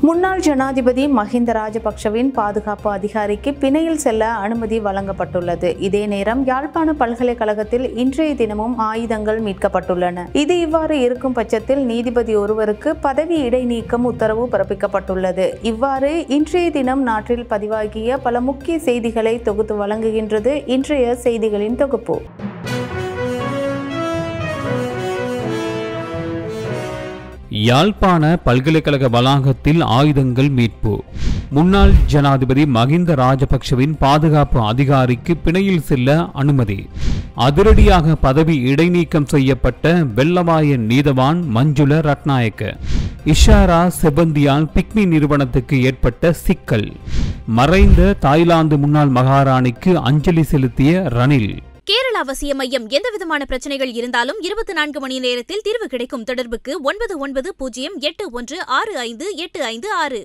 முன்னாள் ஜனாதிபதி மஹிந்த ராஜபக்ஷவின் பாதுகாப்பு அதிகாரிக்கு பிணையில் செல்ல அனுமதி வழங்கப்பட்டுள்ளது. இதே நேரம் யாழ்ப்பாண பல்கலைக்கழகத்தில் இன்றைய தினமும் ஆயுதங்கள் மீட்கப்பட்டுள்ளன. இது இவ்வாறு இருக்கும் பட்சத்தில் நீதிபதி ஒருவருக்கு பதவி இடைநீக்கம் உத்தரவு பிறப்பிக்கப்பட்டுள்ளது. இவ்வாறு இன்றைய தினம் நாட்டில் பதிவாகிய பல முக்கிய செய்திகளை தொகுத்து வழங்குகின்றது இன்றைய செய்திகளின் தொகுப்பு. யாழ்ப்பாண பல்கலைக்கழக வளாகத்தில் ஆயுதங்கள் மீட்பு. முன்னாள் ஜனாதிபதி மஹிந்த ராஜபக்ஷவின் பாதுகாப்பு அதிகாரிக்கு பிணையில் செல்ல அனுமதி. அதிரடியாக பதவி இடைநீக்கம் செய்யப்பட்ட வெள்ளவாய நீதவான் மஞ்சுள ரத்நாயக்க. இஷாரா செபந்தியால் பிக்மி நிறுவனத்துக்கு ஏற்பட்ட சிக்கல். மறைந்த தாய்லாந்து முன்னாள் மகாராணிக்கு அஞ்சலி செலுத்திய ரணில். கேரள அவசிய மையம் எந்தவிதமான பிரச்சனைகள் இருந்தாலும் 24 மணி நேரத்தில் தீர்வு கிடைக்கும். தொடர்புக்கு 9908165856.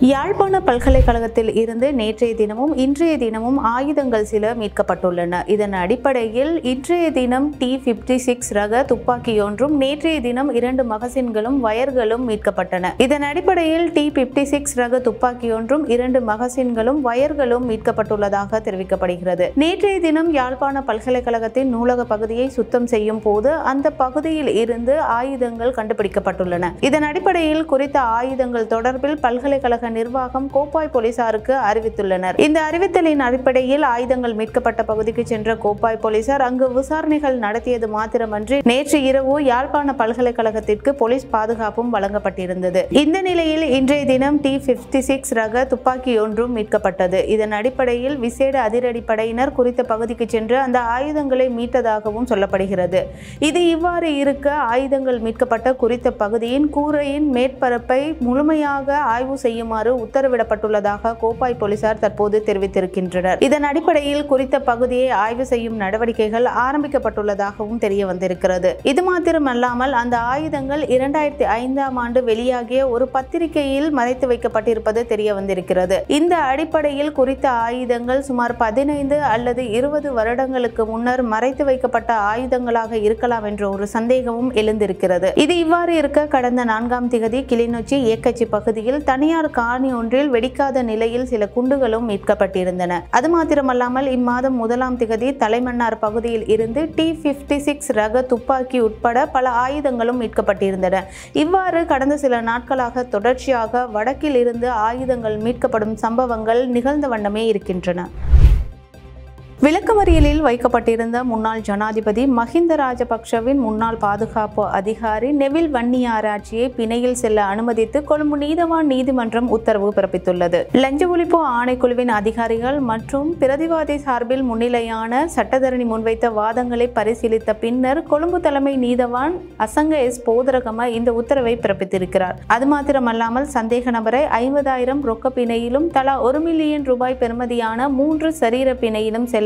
யாழ்ப்பாண பல்கலைக்கழகத்தில் இருந்து நேற்றைய தினமும் இன்றைய தினமும் ஆயுதங்கள் சில மீட்கப்பட்டுள்ளன. இதன் அடிப்படையில் இன்றைய தினம் T56 ரக துப்பாக்கியொன்றும் நேற்றைய தினம் 2 மகசின்களும் வயர்களும் மீட்கப்பட்டன. இதன் அடிப்படையில் T56 ரக துப்பாக்கியொன்றும் 2 மகசின்களும் வயர்களும் மீட்கப்பட்டுள்ளதாக தெரிவிக்கப்படுகிறது. நேற்றைய தினம் யாழ்ப்பாண பல்கலைக்கழகத்தின் நூலக பகுதியை சுத்தம் செய்யும் போது அந்த பகுதியில் இருந்து ஆயுதங்கள் கண்டுபிடிக்கப்பட்டுள்ளன. இதன் அடிப்படையில் குறித்த ஆயுதங்கள் தொடர்பில் பல்கலைக்கழக நிர்வாகம் கோப்பாய் போலீசாருக்கு அறிவித்துள்ளனர். இந்த அறிவித்தலின் அடிப்படையில் ஆயுதங்கள் மீட்கப்பட்ட பகுதிக்கு சென்ற கோப்பாய் போலீசார் அங்கு விசாரணைகள் நடத்தியது மாத்திரமன்றி நேற்று இரவு யாழ்ப்பாண பல்கலைக்கழகத்திற்கு போலீஸ் பாதுகாப்பும் வழங்கப்பட்டிருந்தது. இந்த நிலையில் இன்றைய தினம் T56 ரக துப்பாக்கி ஒன்றும் மீட்கப்பட்டது. இதன் அடிப்படையில் விசேட அதிரடிப்படையினர் குறித்த பகுதிக்கு சென்று அந்த ஆயுதங்களை மீட்டதாகவும் சொல்லப்படுகிறது. இது இவ்வாறு இருக்க ஆயுதங்கள் மீட்கப்பட்ட குறித்த பகுதியின் கூரையின் மேற்பரப்பை முழுமையாக ஆய்வு செய்யுமாறு உத்தரவிடப்பட்டுள்ளதாக கோப்பாய் போலீசார் தற்போது தெரிவித்திருக்கின்றனர். இதன் அடிப்படையில் குறித்த பகுதியை ஆய்வு செய்யும் நடவடிக்கைகள் ஆரம்பிக்கப்பட்டுள்ளதாகவும் தெரிய வந்திருக்கிறது. இது மாத்திரமல்லாமல் அந்த ஆயுதங்கள் 2005ஆம் ஆண்டு வெளியாகிய ஒரு பத்திரிகையில் மறைத்து வைக்கப்பட்டிருப்பது தெரிய வந்திருக்கிறது. இந்த அடிப்படையில் குறித்த ஆயுதங்கள் சுமார் 15 அல்லது 20 வருடங்களுக்கு முன்னர் மறைத்து வைக்கப்பட்ட ஆயுதங்களாக இருக்கலாம் என்ற ஒரு சந்தேகமும் எழுந்திருக்கிறது. இது இவ்வாறு இருக்க கடந்த 4ஆம் திகதி கிளிநொச்சி ஏக்கச்சி பகுதியில் தனியார் காணி ஒன்றில் வெடிக்காத நிலையில் சில குண்டுகளும் மீட்கப்பட்டிருந்தன. அது மாத்திரமல்லாமல் இம்மாதம் 1ஆம் திகதி தலைமன்னார் பகுதியில் இருந்து T56 ரக துப்பாக்கி உட்பட பல ஆயுதங்களும் மீட்கப்பட்டிருந்தன. இவ்வாறு கடந்த சில நாட்களாக தொடர்ச்சியாக வடக்கில் இருந்து ஆயுதங்கள் மீட்கப்படும் சம்பவங்கள் நிகழ்ந்த வண்ணமே இருக்கின்றன. விளக்கமறியலில் வைக்கப்பட்டிருந்த முன்னாள் ஜனாதிபதி மஹிந்த ராஜபக்ஷவின் முன்னாள் பாதுகாப்பு அதிகாரி நெவில் வன்னியாராச்சியை பிணையில் செல்ல அனுமதித்து கொழும்பு நீதவான் நீதிமன்றம் உத்தரவு பிறப்பித்துள்ளது. லஞ்ச ஒழிப்பு ஆணைக்குழுவின் அதிகாரிகள் மற்றும் பிரதிவாதி சார்பில் முன்னிலையான சட்டத்தரணி முன்வைத்த வாதங்களை பரிசீலித்த பின்னர் கொழும்பு தலைமை நீதவான் அசங்க எஸ் போதரகம இந்த உத்தரவை பிறப்பித்திருக்கிறார். அது மாத்திரமல்லாமல் சந்தேக நபரை 50,000 ரொக்க பிணையிலும் தலா 1 மில்லியன் ரூபாய் பெறுமதியான 3 சரீர பிணையிலும் செல்ல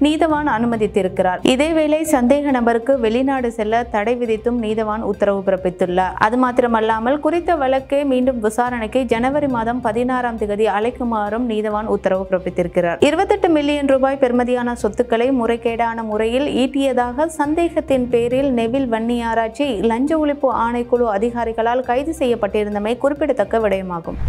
நீதவான் அனுமதித்திருக்கிறார். இதேவேளை சந்தேக நபருக்கு வெளிநாடு செல்ல தடை விதித்தும் நீதவான் உத்தரவு பிறப்பித்துள்ளார். அது மாத்திரமல்லாமல் குறித்த வழக்கை மீண்டும் விசாரணைக்கு ஜனவரி மாதம் 16ஆம் திகதி அழைக்குமாறும் நீதவான் உத்தரவு பிறப்பித்திருக்கிறார். 28 மில்லியன் ரூபாய் பெறுமதியான சொத்துக்களை முறைகேடான முறையில் ஈட்டியதாக சந்தேகத்தின் பேரில் நெவில் வன்னியாராச்சி லஞ்ச ஒழிப்பு ஆணைக்குழு அதிகாரிகளால் கைது செய்யப்பட்டிருந்தமை குறிப்பிடத்தக்க விடயமாகும்.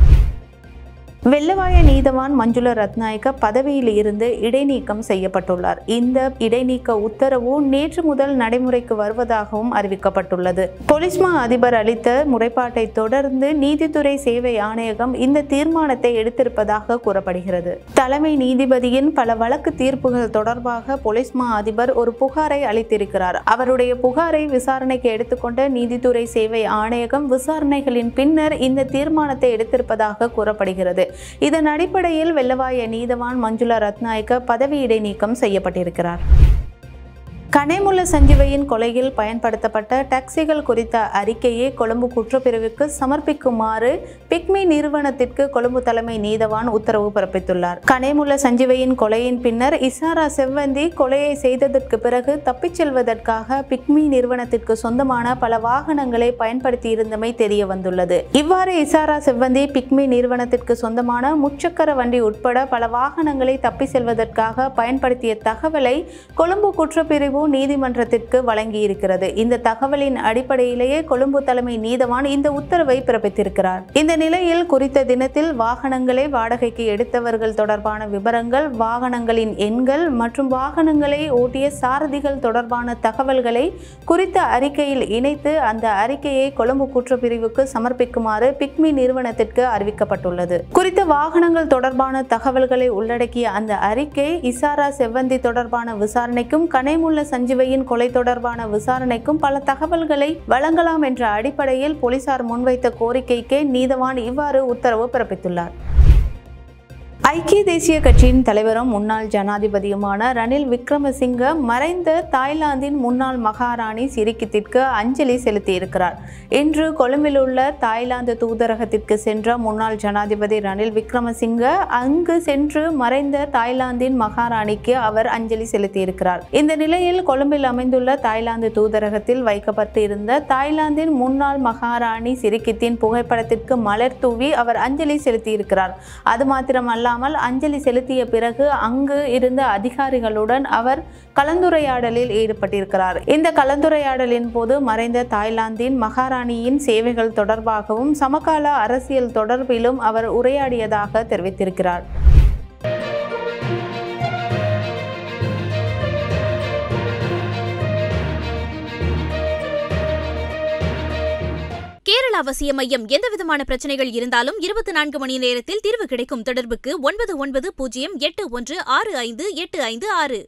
வெள்ளவாய நீதவான் மஞ்சுள ரத்நாயக்க பதவியில் இருந்து இடைநீக்கம் செய்யப்பட்டுள்ளார். இந்த இடைநீக்க உத்தரவு நேற்று முதல் நடைமுறைக்கு வருவதாகவும் அறிவிக்கப்பட்டுள்ளது. பொலிஸ்மா அதிபர் அளித்த முறைப்பாட்டை தொடர்ந்து நீதித்துறை சேவை ஆணையகம் இந்த தீர்மானத்தை எடுத்திருப்பதாக கூறப்படுகிறது. தலைமை நீதிபதியின் பல வழக்கு தீர்ப்புகள் தொடர்பாக பொலிஸ்மா அதிபர் ஒரு புகாரை அளித்திருக்கிறார். அவருடைய புகாரை விசாரணைக்கு எடுத்துக்கொண்ட நீதித்துறை சேவை ஆணையகம் விசாரணைகளின் பின்னர் இந்த தீர்மானத்தை எடுத்திருப்பதாக கூறப்படுகிறது. இதன் அடிப்படையில் வெள்ளவாய நீதவான் மஞ்சுள ரத்நாயக்க பதவி இடைநீக்கம் செய்யப்பட்டிருக்கிறார். கனேமுல்ல சஞ்சீவையின் கொலையில் பயன்படுத்தப்பட்ட டாக்ஸிகள் குறித்த அறிக்கையை கொழும்பு குற்றப்பிரிவுக்கு சமர்ப்பிக்குமாறு பிக்மி நிறுவனத்திற்கு கொழும்பு தலைமை நீதவான் உத்தரவு பிறப்பித்துள்ளார். கனேமுல்ல சஞ்சீவையின் கொலையின் பின்னர் இஷாரா செவ்வந்தி கொலையை செய்ததற்கு பிறகு தப்பிச் செல்வதற்காக பிக்மி நிறுவனத்திற்கு சொந்தமான பல வாகனங்களை பயன்படுத்தியிருந்தமை தெரிய வந்துள்ளது. இவ்வாறு இஷாரா செவ்வந்தி பிக்மி நிறுவனத்திற்கு சொந்தமான முச்சக்கர வண்டி உட்பட பல வாகனங்களை தப்பி செல்வதற்காக பயன்படுத்திய தகவலை கொழும்பு குற்றப்பிரிவு நீதிமன்றத்திற்கு வழங்கியிருக்கிறது. இந்த தகவலின் அடிப்படையிலேயே கொழும்பு தலைமை நீதவான் இந்த உத்தரவை பிறப்பித்திருக்கிறார். இந்த நிலையில் குறித்த தினத்தில் வாகனங்களை வாடகைக்கு எடுத்தவர்கள் தொடர்பான விவரங்கள், வாகனங்களின் எண்கள் மற்றும் வாகனங்களை ஓட்டிய சாரதிகள் தொடர்பான தகவல்களை குறித்த அறிக்கையில் இணைத்து அந்த அறிக்கையை கொழும்பு குற்றப்பிரிவுக்கு சமர்ப்பிக்குமாறு பிக்மி நிறுவனத்திற்கு அறிவிக்கப்பட்டுள்ளது. குறித்த வாகனங்கள் தொடர்பான தகவல்களை உள்ளடக்கிய அந்த அறிக்கை இசாரா செவ்வந்தி தொடர்பான விசாரணைக்கும் கனைமுல்ல சஞ்சீவையின் கொலை தொடர்பான விசாரணைக்கும் பல தகவல்களை வழங்கலாம் என்ற அடிப்படையில் போலீசார் முன்வைத்த கோரிக்கைக்கு நீதவான் இவ்வாறு உத்தரவு பிறப்பித்துள்ளார். ஐக்கிய தேசிய கட்சியின் தலைவரும் முன்னாள் ஜனாதிபதியுமான ரணில் விக்ரமசிங்க மறைந்த தாய்லாந்தின் முன்னாள் மகாராணி சிரிக்கித்திற்கு அஞ்சலி செலுத்தியிருக்கிறார். இன்று கொழும்பில் உள்ள தாய்லாந்து தூதரகத்திற்கு சென்ற முன்னாள் ஜனாதிபதி ரணில் விக்ரமசிங்க அங்கு சென்று மறைந்த தாய்லாந்தின் மகாராணிக்கு அவர் அஞ்சலி செலுத்தியிருக்கிறார். இந்த நிலையில் கொழும்பில் அமைந்துள்ள தாய்லாந்து தூதரகத்தில் வைக்கப்பட்டு இருந்த தாய்லாந்தின் முன்னாள் மகாராணி சிரிக்கித்தின் புகைப்படத்திற்கு மலர் தூவி அவர் அஞ்சலி செலுத்தியிருக்கிறார். அது மாத்திரமல்ல, அஞ்சலி செலுத்திய பிறகு அங்கு இருந்த அதிகாரிகளுடன் அவர் கலந்துரையாடலில் ஈடுபட்டிருக்கிறார். இந்த கலந்துரையாடலின் போது மறைந்த தாய்லாந்தின் மகாராணியின் சேவைகள் தொடர்பாகவும் சமகால அரசியல் தொடர்பிலும் அவர் உரையாடியதாக தெரிவித்திருக்கிறார். கேரள அவசிய மையம் எந்தவிதமான பிரச்சனைகள் இருந்தாலும் 24 மணி நேரத்தில் தீர்வு கிடைக்கும். தொடர்புக்கு 9908165856.